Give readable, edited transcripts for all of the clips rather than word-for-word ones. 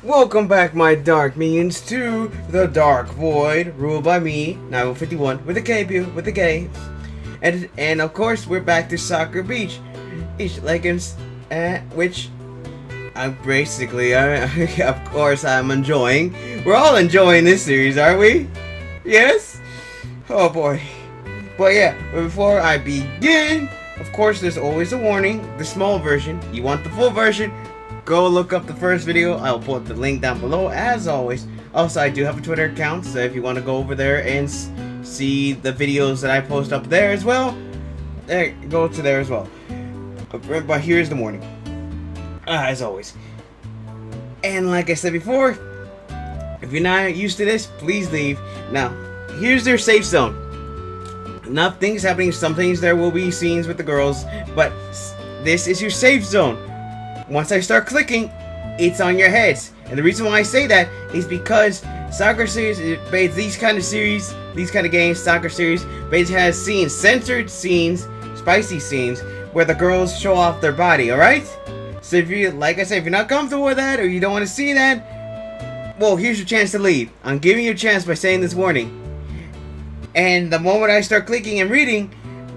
Welcome back, my dark minions, to the Dark Void, ruled by me, 951, with a K, with a K. And of course, we're back to Sakura Beach, which I'm basically, of course, I'm enjoying. We're all enjoying this series, aren't we? Yes? Oh boy. But yeah, but before I begin, of course, there's always a warning. The small version. You want the full version? Go look up the first video. I'll put the link down below, as always. Also, I do have a Twitter account, so if you want to go over there and see the videos that I post up there as well, go to there as well. But here's the warning. As always. And like I said before, if you're not used to this, please leave. Now, here's their safe zone. Nothing's happening. Some things there will be scenes with the girls, but this is your safe zone. Once I start clicking, it's on your heads. And the reason why I say that is because soccer series, these kind of series, these kind of games, soccer series, basically has scenes, censored scenes, spicy scenes, where the girls show off their body, alright? So if you, like I said, if you're not comfortable with that, or you don't want to see that, well, here's your chance to leave. I'm giving you a chance by saying this warning. And the moment I start clicking and reading,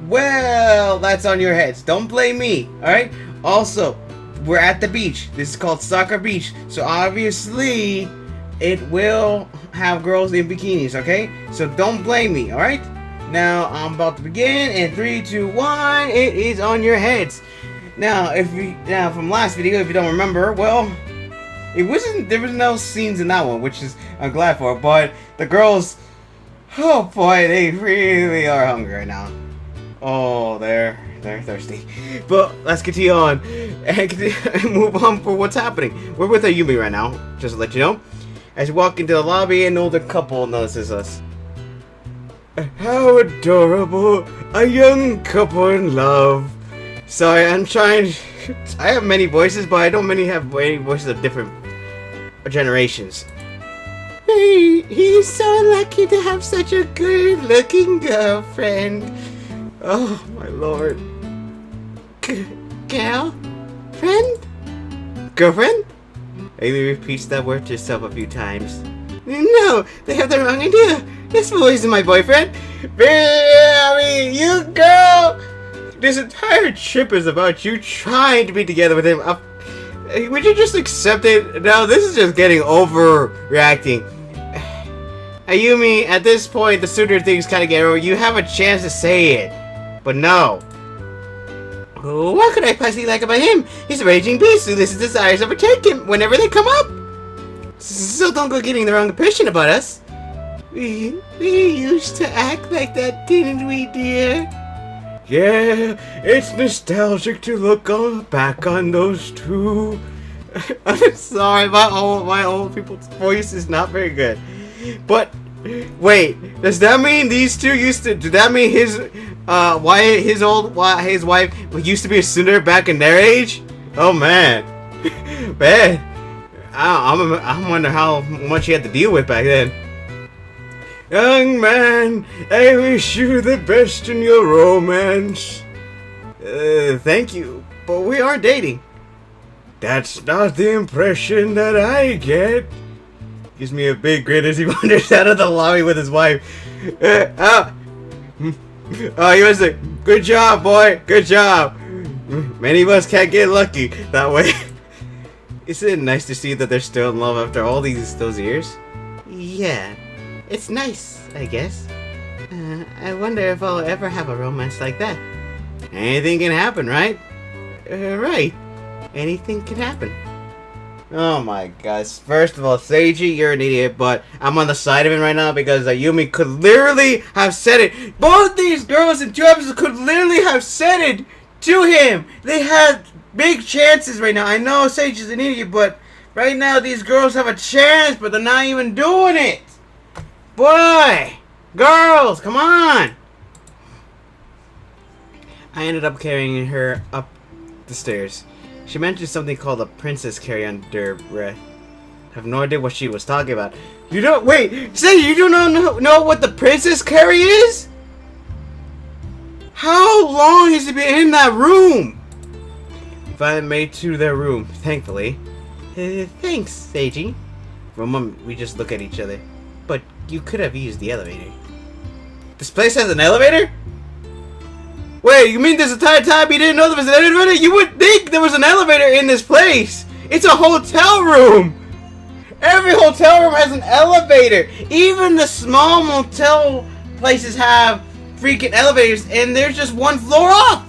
well, that's on your heads. Don't blame me, alright? Also, we're at the beach. This is called Sakura Beach. So obviously, it will have girls in bikinis, okay? So don't blame me, alright? Now, I'm about to begin. In 3, 2, 1, it is on your heads. Now, from last video, if you don't remember, well, there was no scenes in that one, which is, I'm glad for. But the girls, oh boy, they really are hungry right now. Oh, they're thirsty. But let's continue on and move on for what's happening. We're with Ayumi right now, just to let you know. As we walk into the lobby, an older couple notices us. How adorable, a young couple in love. Sorry, I'm trying. I have many voices, but I don't have many voices of different generations. He's so lucky to have such a good-looking girlfriend. Oh, my lord. Girlfriend? Girlfriend? Amy repeats that word to herself a few times. No, they have the wrong idea. This boy isn't my boyfriend. I mean, you girl! This entire trip is about you trying to be together with him. Would you just accept it? No, this is just getting overreacting. Ayumi, at this point, the sooner things kind of get over, you have a chance to say it. But no. What could I possibly like about him? He's a raging beast who listens to desires overtake him whenever they come up. So don't go getting the wrong impression about us. We used to act like that, didn't we, dear? Yeah, it's nostalgic to look back on those two. I'm sorry, my old people's voice is not very good. But wait, does that mean these two used to? Did that mean his wife used to be a sinner back in their age? Oh man, man, I wonder how much he had to deal with back then. Young man, I wish you the best in your romance. Thank you, but we aren't dating. That's not the impression that I get. Gives me a big grin as he wanders out of the lobby with his wife. He was like, good job, boy, good job. Many of us can't get lucky that way. Isn't it nice to see that they're still in love after all those years? Yeah, it's nice, I guess. I wonder if I'll ever have a romance like that. Anything can happen, right? Right. Anything can happen. Oh my gosh. First of all, Seiji, you're an idiot, but I'm on the side of him right now because Ayumi could literally have said it. Both these girls in 2 episodes could literally have said it to him. They had big chances right now. I know Seiji's an idiot, but right now these girls have a chance, but they're not even doing it. Boy! Girls, come on! I ended up carrying her up the stairs. She mentioned something called a princess carry under breath. I have no idea what she was talking about. You don't wait. Say you do not know what the princess carry is? How long has it been in that room? We finally made to their room, thankfully. Thanks, Seiji. For a moment, we just look at each other. But you could have used the elevator. This place has an elevator? Wait, you mean this entire time you didn't know there was an elevator? You would think there was an elevator in this place! It's a hotel room! Every hotel room has an elevator! Even the small motel places have freaking elevators, and there's just one floor up!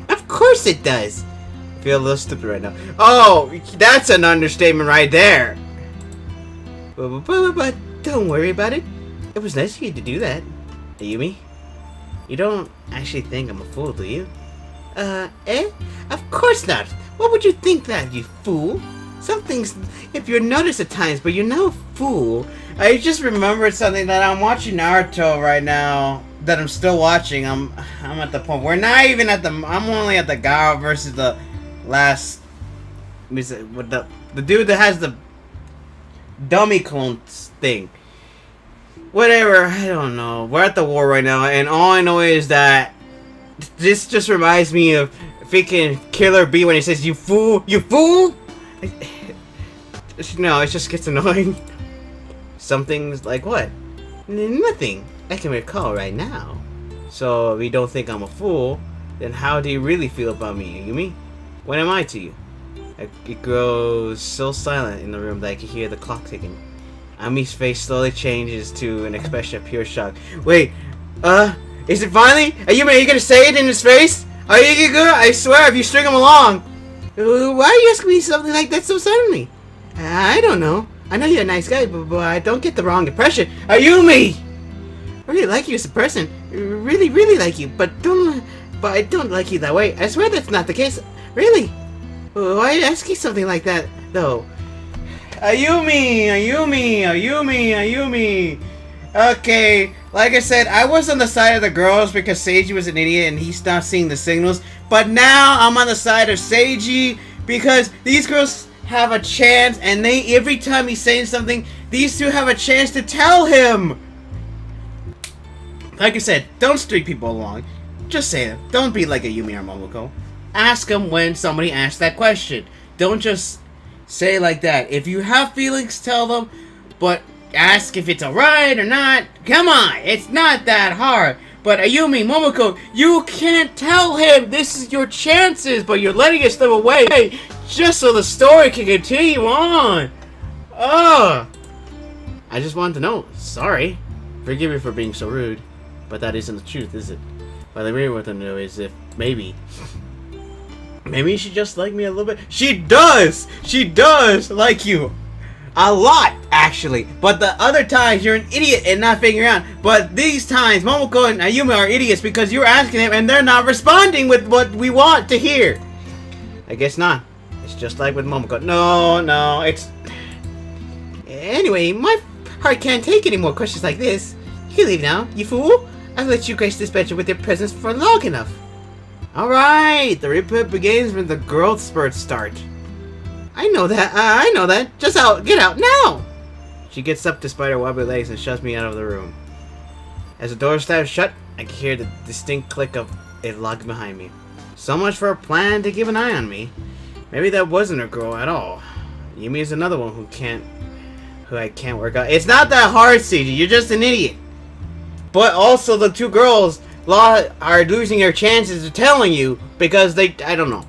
Of course it does! I feel a little stupid right now. Oh, that's an understatement right there! But don't worry about it. It was nice of you to do that, Ayumi. You don't actually think I'm a fool, do you? Of course not. What would you think that, you fool? Some things, if you're noticed at times, but you're no fool. I just remembered something that I'm watching Naruto right now. That I'm still watching. I'm at the point. We're not even at the. I'm only at the Garo versus the last. With the dude that has the dummy clones thing. Whatever, I don't know. We're at the war right now, and all I know is that this just reminds me of freaking Killer Bee when he says, "You fool, you fool." No, it just gets annoying. Some things like what? Nothing I can recall right now. So if you don't think I'm a fool, then how do you really feel about me, Ayumi? What am I to you? It grows so silent in the room that I can hear the clock ticking. Ami's face slowly changes to an expression of pure shock. Wait, is it finally? Are you gonna say it in his face? Are you good? I swear, if you string him along. Why are you asking me something like that so suddenly? I don't know. I know you're a nice guy, but I don't get the wrong impression. Ayumi! I really like you as a person. Really, really like you, but I don't like you that way. I swear that's not the case. Really? Why are you asking something like that, though? Ayumi! Okay, like I said, I was on the side of the girls because Seiji was an idiot and he's not seeing the signals. But now I'm on the side of Seiji because these girls have a chance, and every time he's saying something, these two have a chance to tell him. Like I said, don't string people along. Just say it. Don't be like Ayumi or Momoko. Ask them when somebody asks that question. Don't just say like that. If you have feelings, tell them, but ask if it's alright or not. Come on, it's not that hard. But Ayumi, Momoko, you can't tell him. This is your chances, but you're letting it slip away just so the story can continue on. Ugh. I just wanted to know. Sorry. Forgive me for being so rude, but that isn't the truth, is it? What I really want to know is if maybe she just like me a little bit. She does! She does like you. A lot, actually. But the other times, you're an idiot and not figuring out. But these times, Momoko and Ayumi are idiots because you're asking them and they're not responding with what we want to hear. I guess not. It's just like with Momoko. No, it's... Anyway, my heart can't take any more questions like this. You can leave now, you fool. I've let you grace this bedroom with your presence for long enough. Alright, the replay begins when the growth spurts start. I know that. Just get out now! She gets up despite her wobbly legs and shoves me out of the room. As the door stabs shut, I can hear the distinct click of it locked behind me. So much for a plan to keep an eye on me. Maybe that wasn't a girl at all. Yumi is another one who I can't work out. It's not that hard, CJ. You're just an idiot. But also the two girls are losing their chances of telling you because I don't know.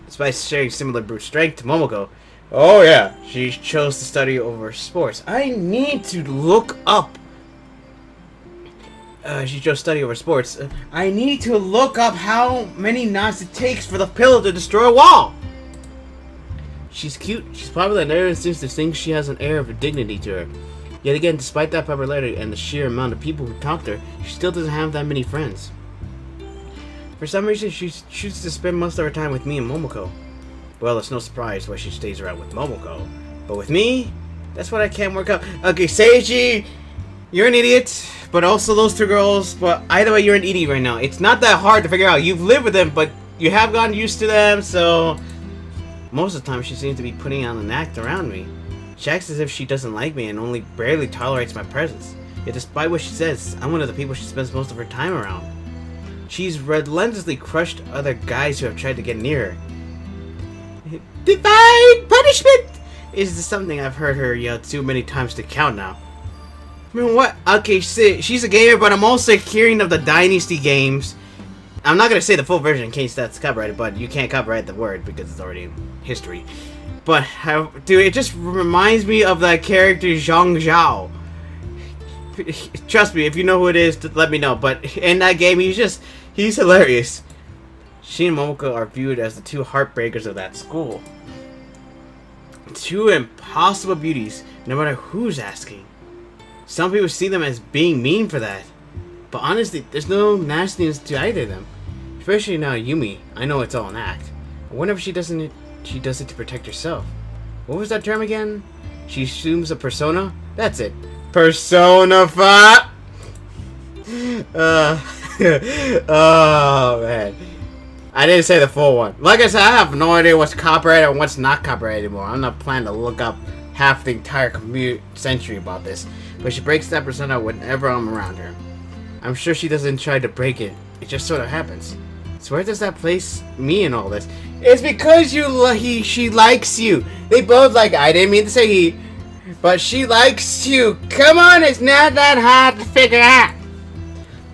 Despite sharing similar brute strength to Momoko. Oh yeah, she chose to study over sports. I need to look up. She chose study over sports. I need to look up how many knots it takes for the pillow to destroy a wall. She's cute, she's popular, and everyone seems to think she has an air of dignity to her. Yet again, despite that popularity and the sheer amount of people who talk to her, she still doesn't have that many friends. For some reason, she chooses to spend most of her time with me and Momoko. Well, it's no surprise why she stays around with Momoko. But with me, that's what I can't work out. Okay, Seiji, you're an idiot, but also those two girls. But either way, you're an idiot right now. It's not that hard to figure out. You've lived with them, but you have gotten used to them, so... Most of the time, she seems to be putting on an act around me. She acts as if she doesn't like me and only barely tolerates my presence. Yet despite what she says, I'm one of the people she spends most of her time around. She's relentlessly crushed other guys who have tried to get near her. Divine punishment is something I've heard her yell too many times to count now. I mean, what? Okay, she's a gamer, but I'm also hearing of the Dynasty games. I'm not gonna say the full version in case that's copyrighted, but you can't copyright the word because it's already in history. But, dude, it just reminds me of that character Zhang Zhao. Trust me, if you know who it is, let me know. But in that game, he's hilarious. She and Momoko are viewed as the two heartbreakers of that school. Two impossible beauties, no matter who's asking. Some people see them as being mean for that. But honestly, there's no nastiness to either of them. Especially now Yumi. I know it's all an act. I wonder if she does it to protect herself. What was that term again? She assumes a persona? That's it. Personify! Oh, man. I didn't say the full one. Like I said, I have no idea what's copyrighted and what's not copyrighted anymore. I'm not planning to look up half the entire century about this. But she breaks that persona whenever I'm around her. I'm sure she doesn't try to break it. It just sort of happens. So where does that place me in all this? It's because she likes you. They both like. I didn't mean to say he, but she likes you. Come on, it's not that hard to figure out.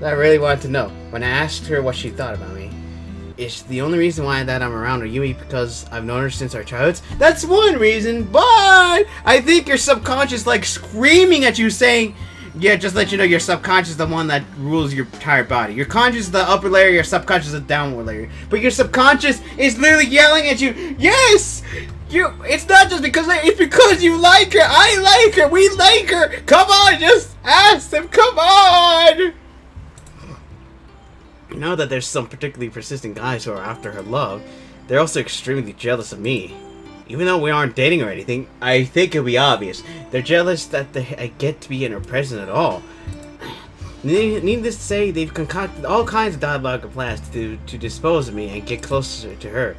I really wanted to know when I asked her what she thought about me. Is the only reason why that I'm around her Yumi because I've known her since our childhoods? That's one reason, but I think your subconscious like screaming at you saying, yeah, just let you know your subconscious is the one that rules your entire body. Your conscious is the upper layer, your subconscious is the downward layer. But your subconscious is literally yelling at you, yes! It's not just because it's because you like her, I like her, we like her! Come on, just ask them, come on! Now that there's some particularly persistent guys who are after her love, they're also extremely jealous of me. Even though we aren't dating or anything, I think it'll be obvious. They're jealous that I get to be in her presence at all. Needless to say, they've concocted all kinds of dialogue and plans to dispose of me and get closer to her.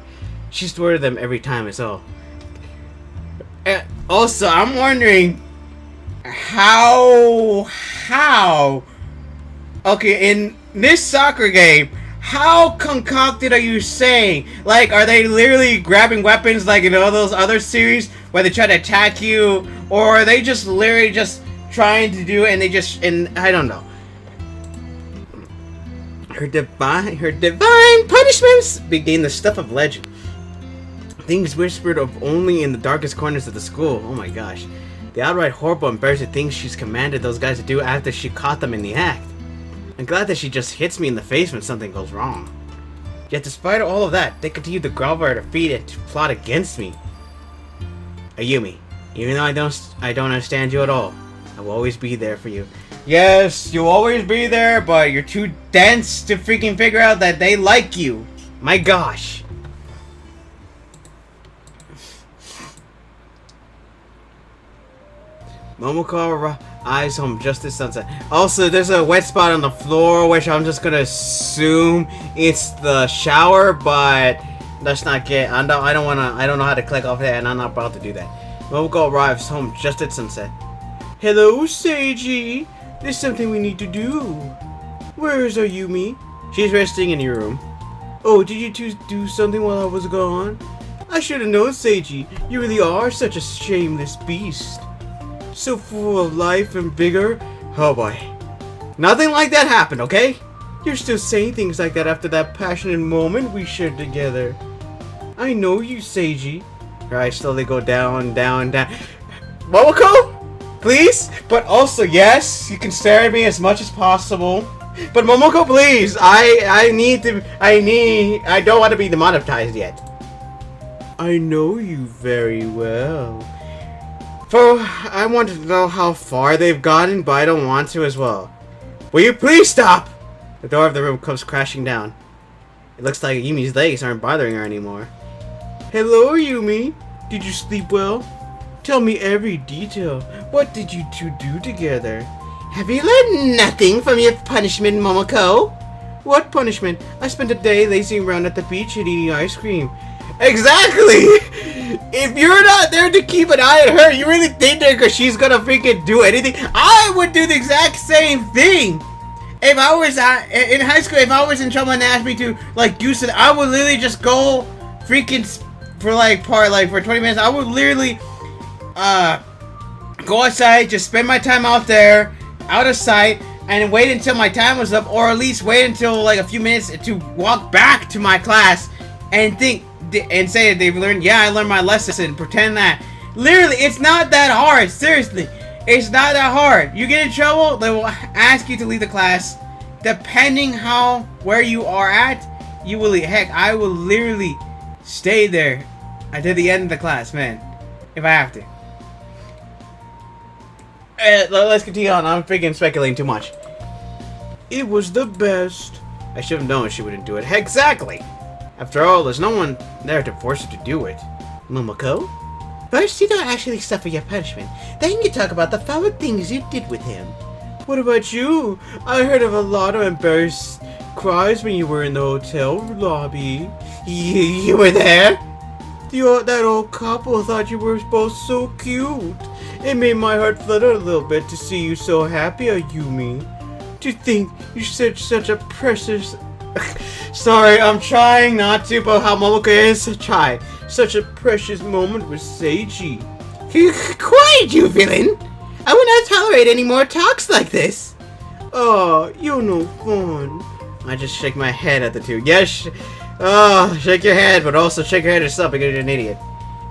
She's thwarted them every time as well. Also, I'm wondering how okay, in this soccer game, how concocted are you saying? Like, are they literally grabbing weapons like in all those other series where they try to attack you? Or are they just literally just trying to do it and I don't know. Her divine punishments begin the stuff of legend. Things whispered of only in the darkest corners of the school. Oh my gosh. The outright horrible and embarrassing things she's commanded those guys to do after she caught them in the act. I'm glad that she just hits me in the face when something goes wrong. Yet despite all of that, they continue to grovel at her feet and to plot against me. Ayumi, even though I don't understand you at all, I will always be there for you. Yes, you'll always be there, but you're too dense to freaking figure out that they like you. My gosh. Momoko eyes home just as sunset. Also, there's a wet spot on the floor, which I'm just gonna assume it's the shower, but let's not get. I don't know how to click off that, and I'm not about to do that. Momoko arrives home just at sunset. Hello, Seiji. There's something we need to do. Where is Ayumi? She's resting in your room. Oh, did you two do something while I was gone? I should have known, Seiji. You really are such a shameless beast. So full of life and vigor. Oh boy. Nothing like that happened, okay? You're still saying things like that after that passionate moment we shared together. I know you, Seiji. Her eyes slowly go down, down, down. Momoko? Please? But also, yes, you can stare at me as much as possible. But Momoko, please. I don't want to be demonetized yet. I know you very well. For I want to know how far they've gotten, but I don't want to as well. Will you please stop? The door of the room comes crashing down. It looks like Yumi's legs aren't bothering her anymore. Hello, Yumi. Did you sleep well? Tell me every detail. What did you two do together? Have you learned nothing from your punishment, Momoko? What punishment? I spent a day lazing around at the beach and eating ice cream. Exactly! If you're not there to keep an eye on her, you really think that she's gonna freaking do anything? I would do the exact same thing! If I was in high school, if I was in trouble and they asked me to, like, do something, I would literally just go freaking for 20 minutes. I would literally go outside, just spend my time out there, out of sight, and wait until my time was up, or at least wait until like a few minutes to walk back to my class and think and say that they've learned. Yeah, I learned my lesson. Pretend that. Literally, it's not that hard. Seriously, it's not that hard. You get in trouble, they will ask you to leave the class. Depending where you are at, you will leave. Heck, I will literally stay there until the end of the class, man, if I have to. Let's continue on. I'm freaking speculating too much. It was the best. I should have known she wouldn't do it. Exactly. After all, there's no one there to force her to do it. Momoko? First, you don't actually suffer your punishment. Then you talk about the foul things you did with him. What about you? I heard of a lot of embarrassed cries when you were in the hotel lobby. You were there? That old couple thought you were both so cute. It made my heart flutter a little bit to see you so happy, Ayumi. To think you're such a precious... Sorry, I'm trying not to, but how Momoko is try. Such a precious moment with Seiji. Quiet, you villain! I will not tolerate any more talks like this. Oh, you're no fun. I just shake my head at the two. Yes, shake your head, but also shake your head yourself because you're an idiot.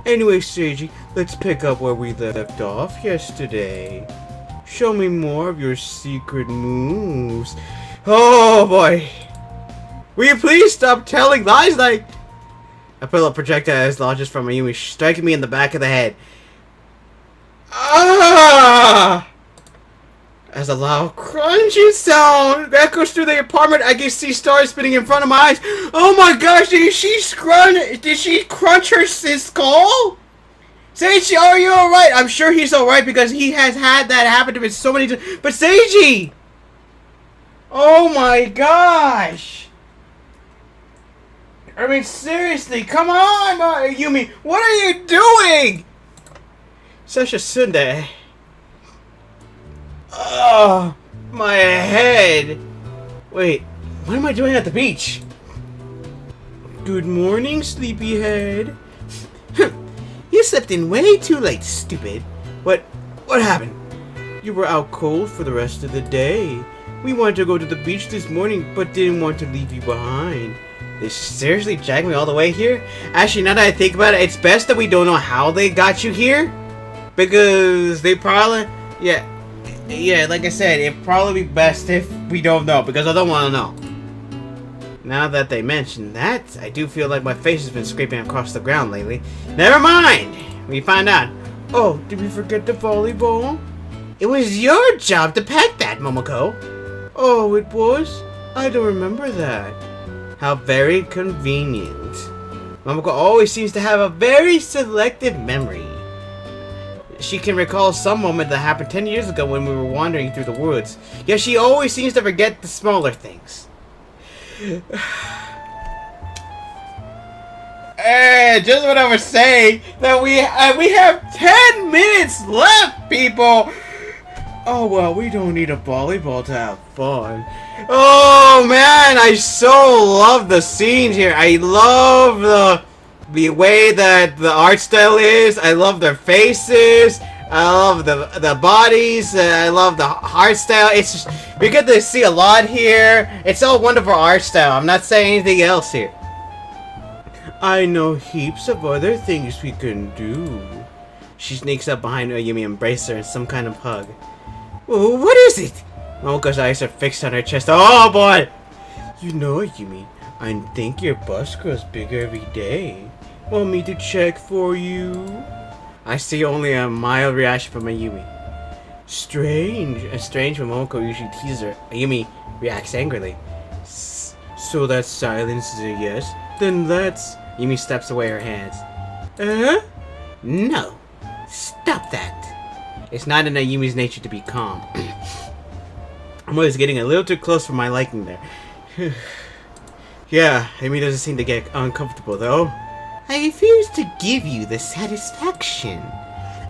Anyway, Seiji, let's pick up where we left off yesterday. Show me more of your secret moves. Oh boy. Will you please stop telling lies like... I pull a projectile as launches from Ayumi, striking me in the back of the head. Ah! As a loud crunching sound echoes through the apartment, I can see stars spinning in front of my eyes. Oh my gosh, did she crunch his skull? Seiji, are you alright? I'm sure he's alright because he has had that happen to him so many times. But Seiji! Oh my gosh! I mean, seriously, come on, Ayumi, what are you doing? Such a Sunday. Oh, my head. Wait, what am I doing at the beach? Good morning, sleepyhead. You slept in way too late, stupid. What happened? You were out cold for the rest of the day. We wanted to go to the beach this morning, but didn't want to leave you behind. They seriously dragged me all the way here? Actually, now that I think about it, it's best that we don't know how they got you here. Because they probably... Yeah, like I said, it'd probably be best if we don't know. Because I don't want to know. Now that they mention that, I do feel like my face has been scraping across the ground lately. Never mind! We find out. Oh, did we forget the volleyball? It was your job to pack that, Momoko. Oh, it was? I don't remember that. How very convenient. Momoko always seems to have a very selective memory. She can recall some moment that happened 10 years ago when we were wandering through the woods. Yet she always seems to forget the smaller things. Just what I was saying, that we have 10 minutes left, people! Oh well, we don't need a volleyball to have fun. Oh man, I so love the scenes here. I love the way that the art style is. I love their faces. I love the bodies. I love the art style. It's just, we get to see a lot here. It's all wonderful art style. I'm not saying anything else here. I know heaps of other things we can do. She sneaks up behind Ayumi and embraces her in some kind of hug. What is it? Momoko's eyes are fixed on her chest. Oh boy! You know, Ayumi, I think your bust grows bigger every day. Want me to check for you? I see only a mild reaction from Ayumi. Strange. Strange when Momoko usually teases her. Ayumi reacts angrily. So that silence is a yes? Then let's... Ayumi steps away her hands. No. Stop that. It's not in Ayumi's nature to be calm. I'm always getting a little too close for my liking there. Yeah, Ayumi doesn't seem to get uncomfortable though. I refuse to give you the satisfaction.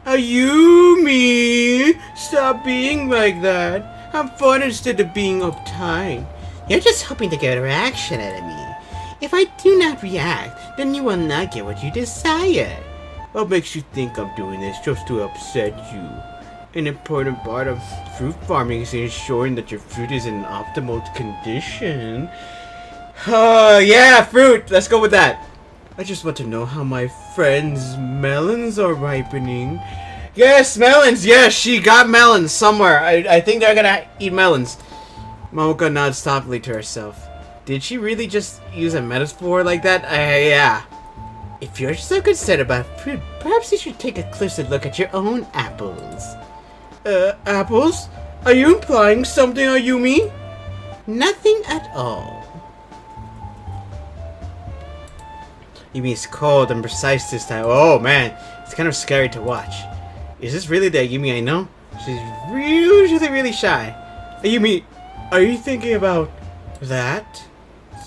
Ayumi! Stop being like that. Have fun instead of being uptight. You're just hoping to get a reaction out of me. If I do not react, then you will not get what you desire. What makes you think I'm doing this just to upset you? An important part of fruit farming is ensuring that your fruit is in optimal condition. Yeah, fruit! Let's go with that. I just want to know how my friends' melons are ripening. Yes, melons! Yes, she got melons somewhere. I think they're gonna eat melons. Momoka nods thoughtfully to herself. Did she really just use a metaphor like that? Yeah. If you're so concerned about fruit, perhaps you should take a closer look at your own apples. Apples? Are you implying something, Ayumi? Nothing at all. Yumi's cold and precise this time. Oh man, it's kind of scary to watch. Is this really the Ayumi I know? She's usually really shy. Ayumi, are you thinking about that?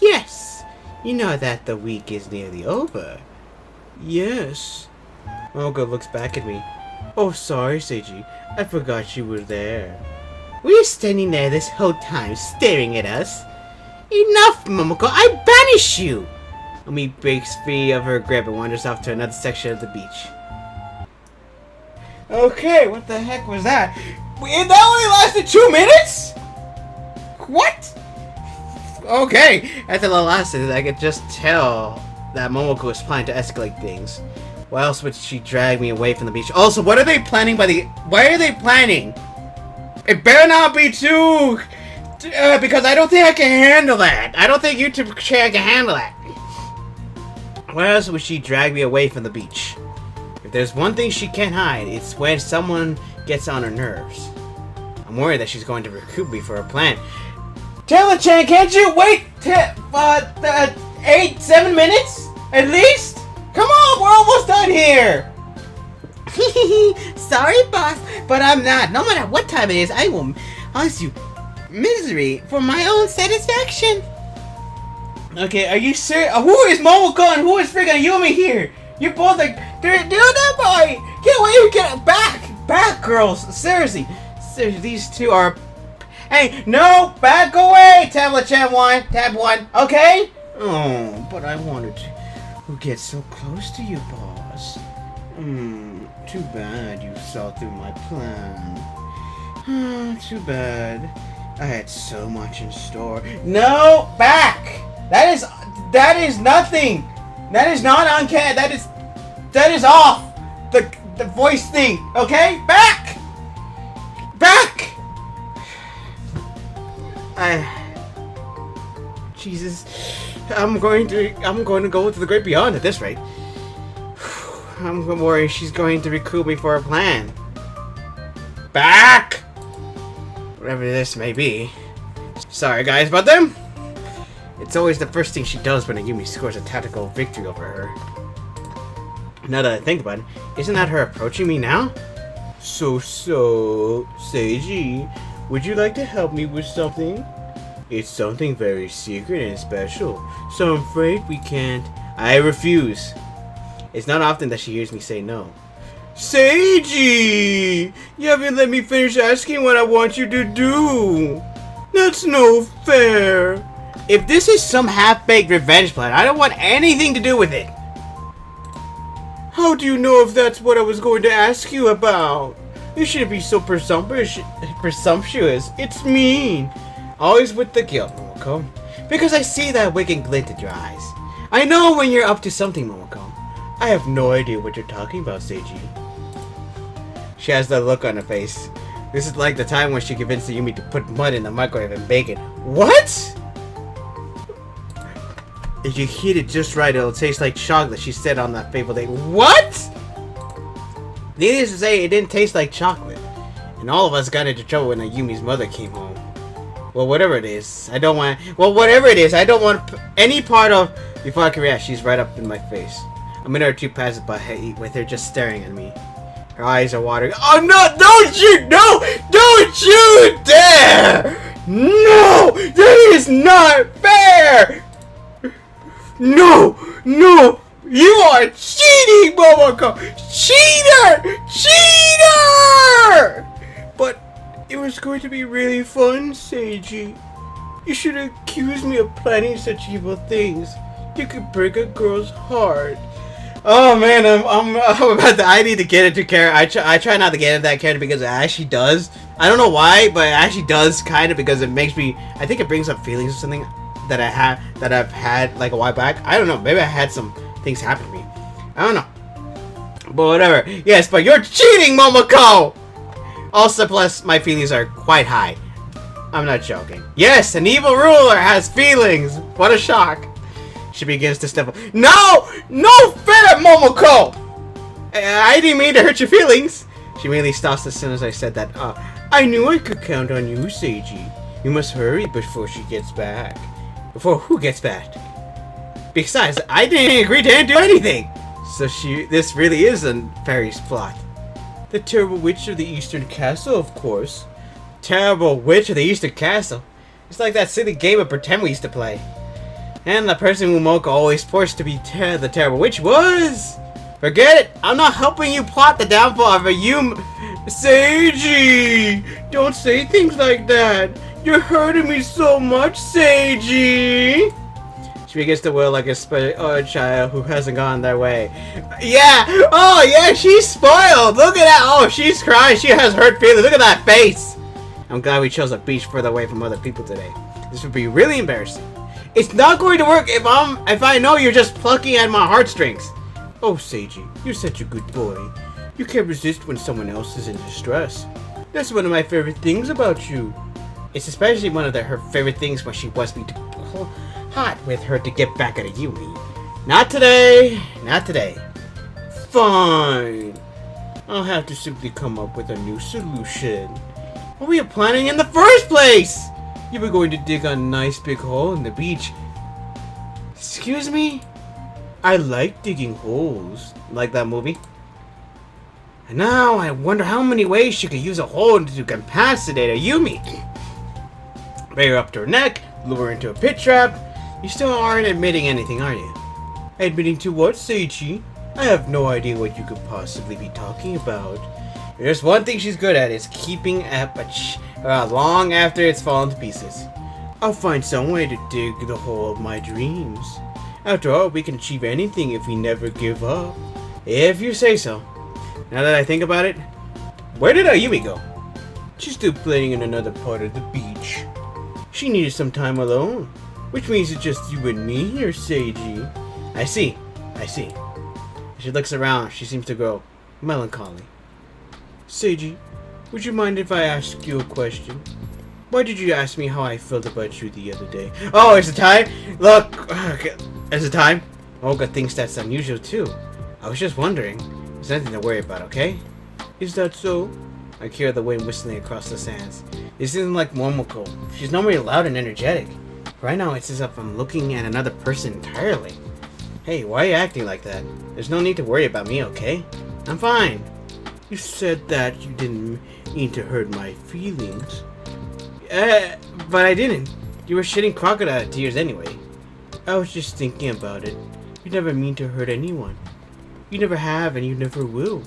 Yes. You know that the week is nearly over. Yes. Momoka looks back at me. Oh, sorry, Seiji. I forgot you were there. Were you standing there this whole time, staring at us? Enough, Momoko! I banish you! Umi breaks free of her grip and wanders off to another section of the beach. Okay, what the heck was that? That only lasted 2 minutes? What? Okay, after the last I could just tell that Momoko was planning to escalate things. Why else would she drag me away from the beach? Also, what are they planning why are they planning? It better not be too... because I don't think I can handle that. I don't think YouTube can handle that. Why else would she drag me away from the beach? If there's one thing she can't hide, it's when someone gets on her nerves. I'm worried that she's going to recoup me for her plan. Taylor-chan, can't you wait 7 minutes? At least? Come on, we're almost done here! Sorry, boss, but I'm not. No matter what time it is, I will cause you misery for my own satisfaction. Okay, are you serious? Who is Momoko and who is friggin' Yumi here? You're both like, do that boy! Get away, get back! Back, girls! Seriously, these two are... Hey, no! Back away! Tab 1, okay? Oh, but I wanted to get so close to you, boss. Too bad you saw through my plan. Too bad. I had so much in store. No! Back! That is nothing! That is not uncanny. That is off! The voice thing, okay? Back! Back! Jesus. I'm going to go to the great beyond at this rate. I'm worried she's going to recoup me for her plan. Back! Whatever this may be. Sorry guys about them. It's always the first thing she does when Ayumi scores a tactical victory over her. Now that I think about it, isn't that her approaching me now? So, Seiji, would you like to help me with something? It's something very secret and special, so I'm afraid we can't. I refuse. It's not often that she hears me say no. Seiji! You haven't let me finish asking what I want you to do. That's no fair. If this is some half-baked revenge plan, I don't want anything to do with it. How do you know if that's what I was going to ask you about? You shouldn't be so presumptuous. It's mean. Always with the guilt, Momoko. Because I see that wicked glint in your eyes. I know when you're up to something, Momoko. I have no idea what you're talking about, Seiji. She has that look on her face. This is like the time when she convinced Yumi to put mud in the microwave and bake it. What? If you heat it just right, it'll taste like chocolate, she said on that fateful day. What? Needless to say, it didn't taste like chocolate. And all of us got into trouble when Ayumi's mother came home. Well, whatever it is, I don't want any part of... Before I can react, she's right up in my face. A minute or two passes by with her just staring at me. Her eyes are watering. Oh no! Don't you dare! No! That is not fair! No! You are cheating, Momoko! Cheater! But it was going to be really fun, Seiji. You should accuse me of planning such evil things. You could break a girl's heart. Oh man, I'm about to. I need to get into character. I try not to get into that character because it actually does. I don't know why, but it actually does kind of because it makes me. I think it brings up feelings or something that I've had like a while back. I don't know. Maybe I had some things happen to me. I don't know. But whatever. Yes, but you're cheating, Momoko. Also, plus my feelings are quite high. I'm not joking. Yes, an evil ruler has feelings. What a shock. She begins to sniffle. No! No fair, Momoko! I didn't mean to hurt your feelings. She immediately stops as soon as I said that. I knew I could count on you, Seiji. You must hurry before she gets back. Before who gets back? Besides, I didn't agree to do anything. So this really is a fairy's plot. The terrible witch of the Eastern Castle, of course. Terrible witch of the Eastern Castle. It's like that silly game of pretend we used to play. And the person who Momoko always forced to be the terrible witch was... Forget it! I'm not helping you plot the downfall of a Seiji! Don't say things like that! You're hurting me so much, Seiji! She begins to wail like a child who hasn't gone their way. Yeah! Oh, yeah, she's spoiled! Look at that! Oh, she's crying. She has hurt feelings. Look at that face! I'm glad we chose a beach further away from other people today. This would be really embarrassing. It's not going to work if I know you're just plucking at my heartstrings. Oh, Seiji, you're such a good boy. You can't resist when someone else is in distress. That's one of my favorite things about you. It's especially one of her favorite things when she wants me to pull hot with her to get back at Yumi. Not today. Not today. Fine. I'll have to simply come up with a new solution. What were you planning in the first place? You were going to dig a nice big hole in the beach. Excuse me? I like digging holes. Like that movie? And now I wonder how many ways she could use a hole to incapacitate a Yumi. Bring her up to her neck, lure her into a pit trap. You still aren't admitting anything, are you? Admitting to what, Seiji? I have no idea what you could possibly be talking about. There's one thing she's good at, is keeping up long after it's fallen to pieces. I'll find some way to dig the hole of my dreams. After all, we can achieve anything if we never give up. If you say so. Now that I think about it, where did Ayumi go? She's still playing in another part of the beach. She needed some time alone, which means it's just you and me here, Seiji. I see. She looks around. She seems to grow melancholy. Seiji, would you mind if I ask you a question? Why did you ask me how I felt about you the other day? Oh, is it time? Look, is it time? Olga thinks that's unusual too. I was just wondering. There's nothing to worry about, okay? Is that so? I hear the wind whistling across the sands. This isn't like Momoko. She's normally loud and energetic. Right now it's as if I'm looking at another person entirely. Hey, why are you acting like that? There's no need to worry about me, okay? I'm fine. You said that you didn't mean to hurt my feelings. But I didn't. You were shedding crocodile tears anyway. I was just thinking about it. You never mean to hurt anyone. You never have and you never will.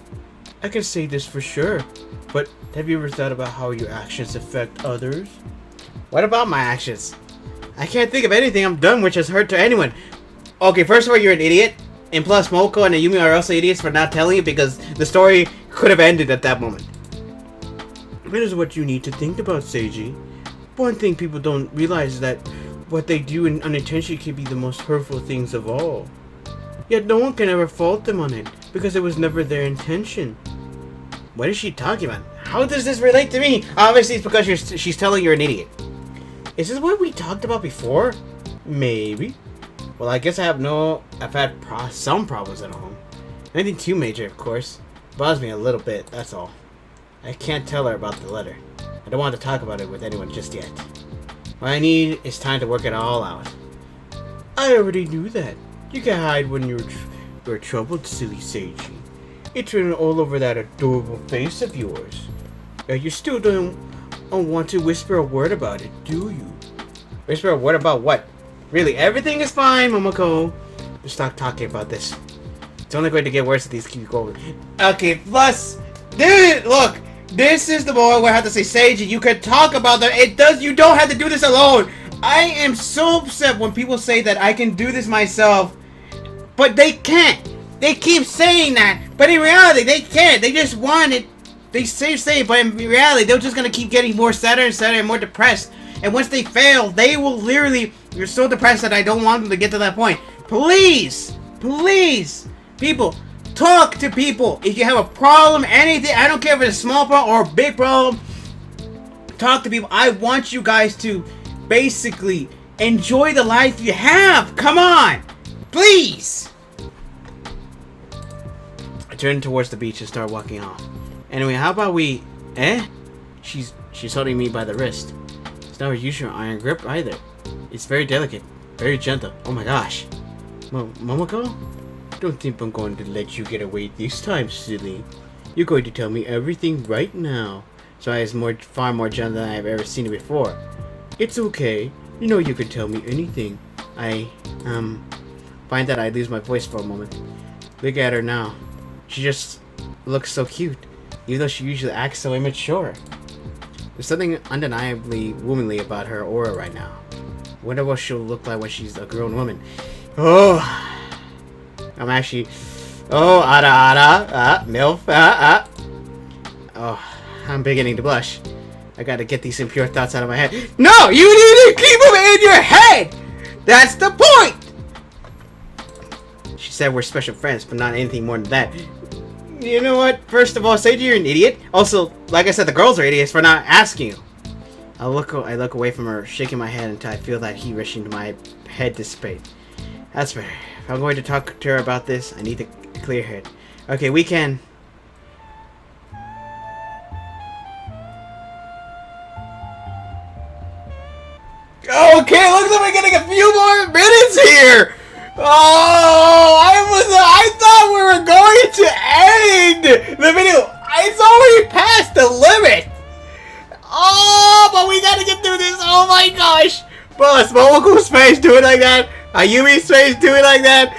I can say this for sure. But have you ever thought about how your actions affect others? What about my actions? I can't think of anything I've done which has hurt to anyone. Okay, first of all, you're an idiot. And plus, Moko and Ayumi are also idiots for not telling you because the story could have ended at that moment. That is what you need to think about, Seiji. One thing people don't realize is that what they do unintentionally can be the most hurtful things of all. Yet no one can ever fault them on it because it was never their intention. What is she talking about? How does this relate to me? Obviously, it's because she's telling you're an idiot. Is this what we talked about before? Maybe. Well, I guess I've had some problems at home. Nothing too major, of course. Bothers me a little bit, that's all. I can't tell her about the letter. I don't want to talk about it with anyone just yet. What I need is time to work it all out. I already knew that. You can hide when you're troubled, silly Seiji. It's written all over that adorable face of yours. You still don't want to whisper a word about it, do you? Whisper a word about what? Really, everything is fine, Momoko. Just stop talking about this. It's only going to get worse if these keep going. Okay, plus, dude, look, this is the moment where I have to say, Seiji, you can talk about that. You don't have to do this alone. I am so upset when people say that I can do this myself, but they can't. They keep saying that, but in reality, they can't. They just want it. They say, but in reality, they're just gonna keep getting more sadder and sadder and more depressed. And once they fail, they will literally. You're so depressed that I don't want them to get to that point. Please, please, people, talk to people. If you have a problem, anything, I don't care if it's a small problem or a big problem. Talk to people. I want you guys to basically enjoy the life you have. Come on, please. I turn towards the beach and start walking off. Anyway, how about we... She's holding me by the wrist. It's not her usual iron grip either. It's very delicate, very gentle. Oh my gosh. Momoko? Don't think I'm going to let you get away this time, silly. You're going to tell me everything right now. So it's far more gentle than I've ever seen it before. It's okay. You know you can tell me anything. I, find that I lose my voice for a moment. Look at her now. She just looks so cute, even though she usually acts so immature. There's something undeniably womanly about her aura right now. Wonder what she'll look like when she's a grown woman. Oh, I'm actually... Oh, milf, Oh, I'm beginning to blush. I gotta get these impure thoughts out of my head. No, you need to keep them in your head! That's the point! She said we're special friends, but not anything more than that. You know what? First of all, Seiji, you're an idiot. Also, like I said, the girls are idiots for not asking you. I look away from her, shaking my head until I feel that heat rushing to my head dissipate. That's better. If I'm going to talk to her about this, I need a clear head. Okay, we can... Okay, looks like we're getting a few more minutes here! Oh, I thought we were going to end the video. It's already past the limit. Oh, but we gotta get through this. Oh my gosh. Boss, Momoko's face do it like that. Ayumi's face do it like that.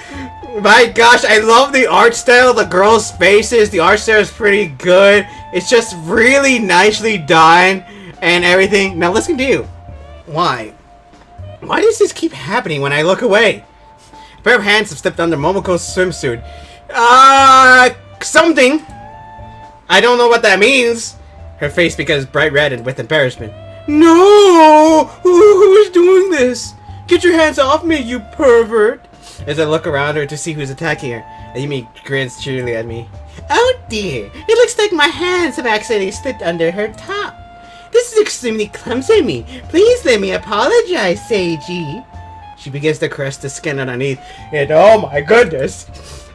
My gosh, I love the art style, the girls' faces. The art style is pretty good. It's just really nicely done and everything. Now let's continue. Why? Why does this keep happening when I look away? A pair of hands have stepped under Momoko's swimsuit. Something. I don't know what that means. Her face becomes bright red and with embarrassment. No! Who is doing this? Get your hands off me, you pervert! As I look around her to see who's attacking her, Ayumi grins cheerily at me. Oh dear, it looks like my hands have accidentally slipped under her top. This is extremely clumsy of me. Please let me apologize, Seiji. She begins to caress the skin underneath, and oh my goodness!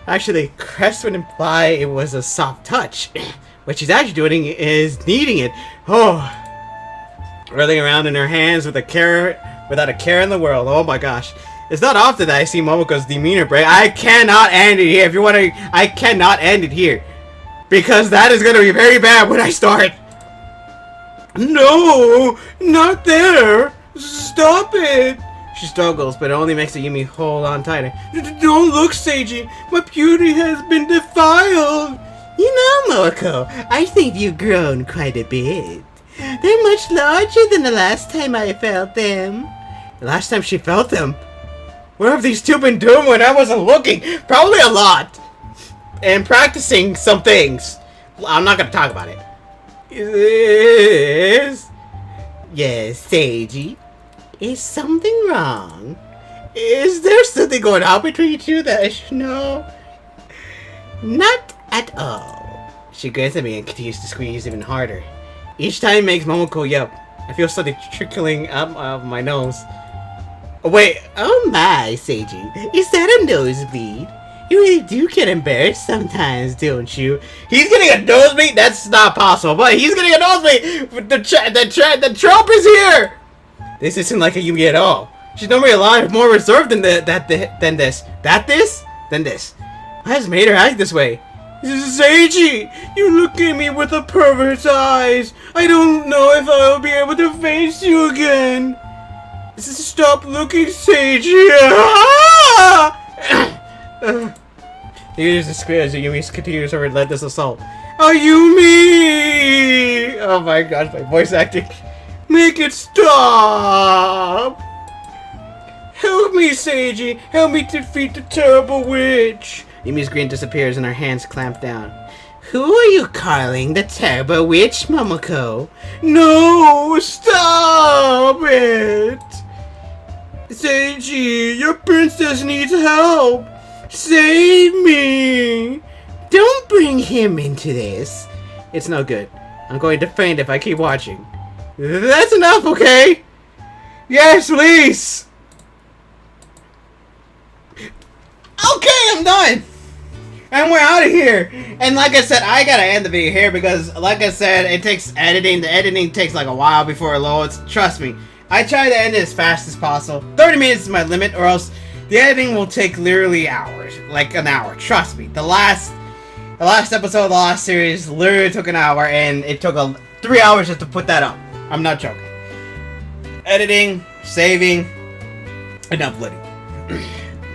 Actually, caress would imply it was a soft touch. What she's actually doing is kneading it. Oh, rolling around in her hands without a care in the world. Oh my gosh. It's not often that I see Momoko's demeanor break. I cannot end it here. If you're wondering, I cannot end it here. Because that is going to be very bad when I start. No, not there. Stop it. She struggles, but it only makes Ayumi hold on tighter. Don't look, Seiji. My beauty has been defiled. You know, Momoko, I think you've grown quite a bit. They're much larger than the last time I felt them. The last time she felt them? What have these two been doing when I wasn't looking? Probably a lot. And practicing some things. I'm not going to talk about it. Yes, Seiji. Is something wrong? Is there something going on between you two that I should know? Not at all. She grins at me and continues to squeeze even harder. Each time makes Momoko yelp. I feel something trickling up of my nose. Oh, wait. Oh my, Seiji. Is that a nosebleed? You really do get embarrassed sometimes, don't you? He's getting a nosebleed? That's not possible, but he's getting a nosebleed! The trope is here! This isn't like Ayumi at all. She's normally a lot more reserved than this. What has made her act this way? Seiji, you look at me with a pervert's eyes. I don't know if I'll be able to face you again. Stop looking, Seiji. Here's the square as Ayumi continues her relentless assault. Ayumi! Oh my gosh, my voice acting. Make it stop! Help me, Seiji! Help me defeat the terrible witch! Yumi's grin disappears and her hands clamp down. Who are you calling the terrible witch, Momoko? No! Stop it! Seiji, your princess needs help! Save me! Don't bring him into this. It's no good. I'm going to faint if I keep watching. That's enough, okay? Yes, please! Okay, I'm done! And we're out of here! And like I said, I gotta end the video here because, like I said, it takes editing. The editing takes like a while before it loads. Trust me. I try to end it as fast as possible. 30 minutes is my limit, or else the editing will take literally hours. Like an hour. Trust me. The last episode of the last series literally took an hour, and it took 3 hours just to put that up. I'm not joking. Editing, saving, and uploading.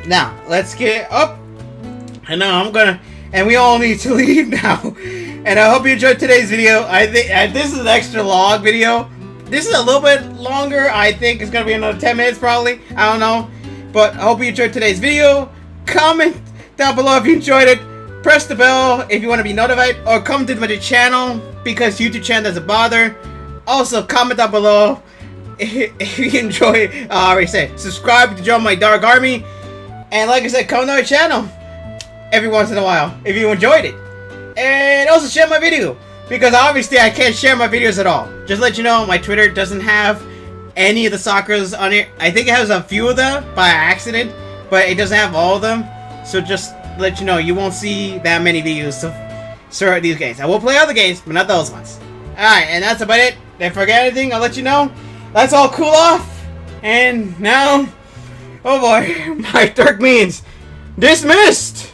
Now, let's get up. And now and we all need to leave now. And I hope you enjoyed today's video. I think this is an extra long video. This is a little bit longer. I think it's gonna be another 10 minutes probably. I don't know. But I hope you enjoyed today's video. Comment down below if you enjoyed it. Press the bell if you want to be notified. Or come to my channel because YouTube channel doesn't bother. Also, comment down below if you enjoy. I already said subscribe to join my Dark Army. And like I said, come to my channel every once in a while if you enjoyed it. And also share my video. Because obviously I can't share my videos at all. Just let you know, my Twitter doesn't have any of the Sakuras on it. I think it has a few of them by accident, but it doesn't have all of them. So just let you know, you won't see that many videos to start these games. I will play other games, but not those ones. Alright, and that's about it. If I forget anything, I'll let you know. Let's all cool off. And now, oh boy, my dark means dismissed.